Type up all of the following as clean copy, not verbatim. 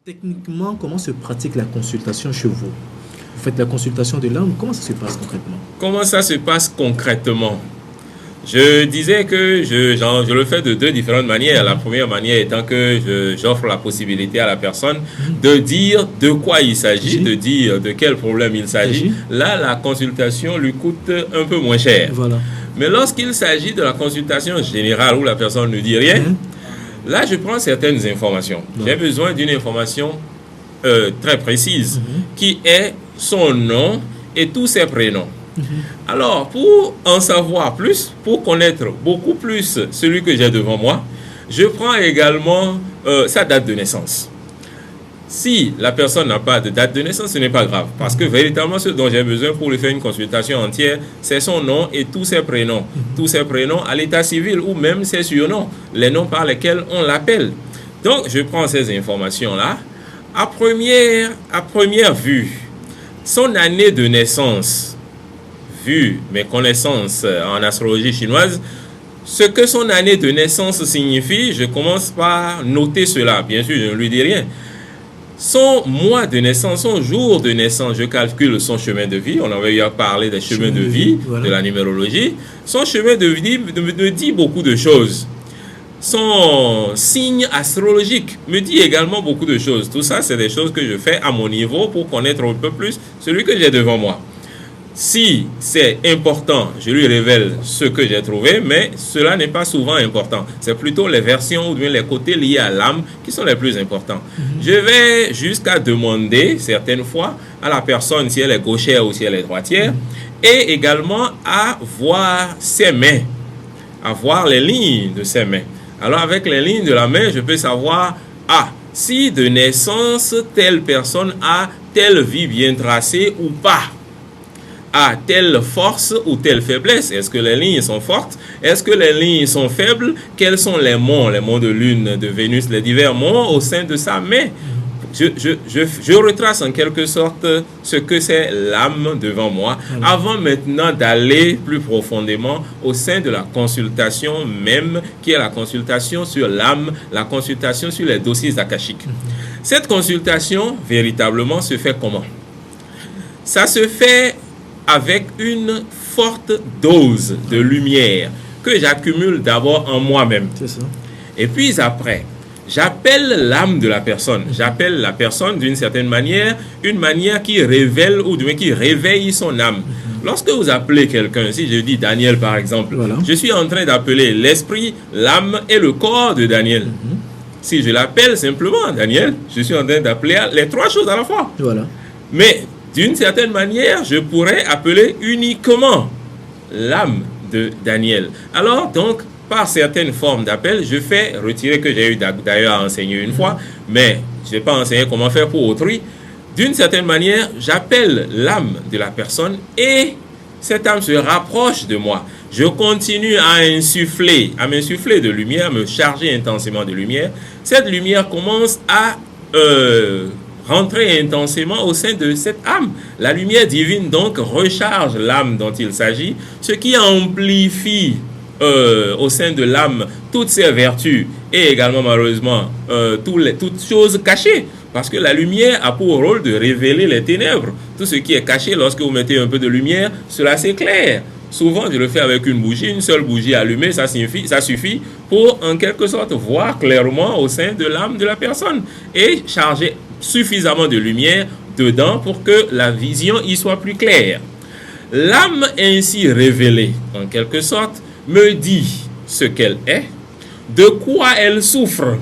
Techniquement, comment se pratique la consultation chez vous? Vous faites la consultation de l'âme, comment ça se passe concrètement? Comment ça se passe concrètement? Je disais que je le fais de deux différentes manières. La première manière étant que j'offre la possibilité à la personne de dire de quoi il s'agit, de dire de quel problème il s'agit. Là, la consultation lui coûte un peu moins cher. Voilà. Mais lorsqu'il s'agit de la consultation générale où la personne ne dit rien, là, je prends certaines informations. J'ai besoin d'une information très précise qui est son nom et tous ses prénoms. Alors, pour en savoir plus, pour connaître beaucoup plus celui que j'ai devant moi, je prends également sa date de naissance. Si la personne n'a pas de date de naissance, ce n'est pas grave. Parce que véritablement, ce dont j'ai besoin pour lui faire une consultation entière, c'est son nom et tous ses prénoms. Tous ses prénoms à l'état civil ou même ses surnoms, les noms par lesquels on l'appelle. Donc, je prends ces informations-là. À première vue, son année de naissance, vu mes connaissances en astrologie chinoise, ce que son année de naissance signifie, je commence par noter cela. Bien sûr, je ne lui dis rien. Son mois de naissance, son jour de naissance, je calcule son chemin de vie. On avait eu à parler des chemins de vie, de la numérologie. Son chemin de vie me dit beaucoup de choses. Son signe astrologique me dit également beaucoup de choses. Tout ça, c'est des choses que je fais à mon niveau pour connaître un peu plus celui que j'ai devant moi. Si c'est important, je lui révèle ce que j'ai trouvé, mais cela n'est pas souvent important. C'est plutôt les versions ou bien les côtés liés à l'âme qui sont les plus importants. Je vais jusqu'à demander, certaines fois, à la personne si elle est gauchère ou si elle est droitière, et également à voir ses mains, à voir les lignes de ses mains. Alors avec les lignes de la main, je peux savoir, si de naissance, telle personne a telle vie bien tracée ou pas. À telle force ou telle faiblesse. Est-ce que les lignes sont fortes? Est-ce que les lignes sont faibles? Quels sont les monts de Lune, de Vénus, les divers monts au sein de sa main? Je retrace en quelque sorte ce que c'est l'âme devant moi, avant maintenant d'aller plus profondément au sein de la consultation même, qui est la consultation sur l'âme, la consultation sur les dossiers akashiques. Cette consultation, véritablement, se fait comment? Ça se fait avec une forte dose de lumière que j'accumule d'abord en moi-même. C'est ça. Et puis après, j'appelle l'âme de la personne. J'appelle la personne d'une certaine manière, une manière qui révèle ou qui réveille son âme. Lorsque vous appelez quelqu'un, si je dis Daniel par exemple, je suis en train d'appeler l'esprit, l'âme et le corps de Daniel. Si je l'appelle simplement Daniel, je suis en train d'appeler les trois choses à la fois. Voilà. Mais d'une certaine manière, je pourrais appeler uniquement l'âme de Daniel. Alors, donc, par certaines formes d'appel, je fais retirer, que j'ai eu d'ailleurs à enseigner une fois, mais je n'ai pas enseigné comment faire pour autrui. D'une certaine manière, j'appelle l'âme de la personne et cette âme se rapproche de moi. Je continue à m'insuffler de lumière, me charger intensément de lumière. Cette lumière commence à rentrer intensément au sein de cette âme. La lumière divine donc recharge l'âme dont il s'agit, ce qui amplifie au sein de l'âme toutes ses vertus et également malheureusement toutes choses cachées. Parce que la lumière a pour rôle de révéler les ténèbres. Tout ce qui est caché, lorsque vous mettez un peu de lumière, cela s'éclaire. Souvent, je le fais avec une bougie, une seule bougie allumée, ça suffit pour en quelque sorte voir clairement au sein de l'âme de la personne et charger suffisamment de lumière dedans pour que la vision y soit plus claire. L'âme ainsi révélée, en quelque sorte, me dit ce qu'elle est, de quoi elle souffre,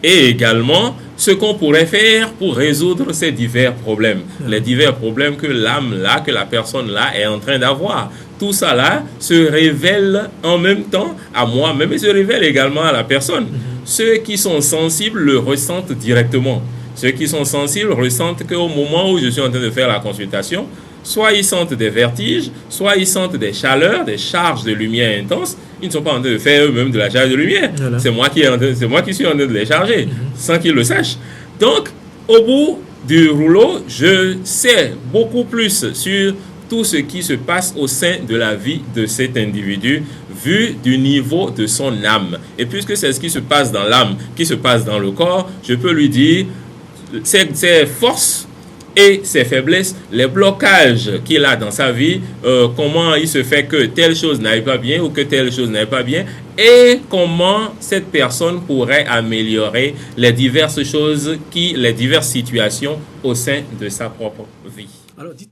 et également ce qu'on pourrait faire pour résoudre ces divers problèmes. Les divers problèmes que l'âme là, que la personne là est en train d'avoir. Tout ça là se révèle en même temps à moi-même et se révèle également à la personne. Ceux qui sont sensibles le ressentent directement. Ceux qui sont sensibles ressentent qu'au moment où je suis en train de faire la consultation, soit ils sentent des vertiges, soit ils sentent des chaleurs, des charges de lumière intenses. Ils ne sont pas en train de faire eux-mêmes de la charge de lumière. Voilà. C'est moi qui suis en train de les charger, sans qu'ils le sachent. Donc, au bout du rouleau, je sais beaucoup plus sur tout ce qui se passe au sein de la vie de cet individu. vu du niveau de son âme. Et puisque c'est ce qui se passe dans l'âme, qui se passe dans le corps, je peux lui dire ses forces et ses faiblesses, les blocages qu'il a dans sa vie, comment il se fait que telle chose n'aille pas bien ou que telle chose n'aille pas bien, et comment cette personne pourrait améliorer les diverses choses, les diverses situations au sein de sa propre vie. Alors, dites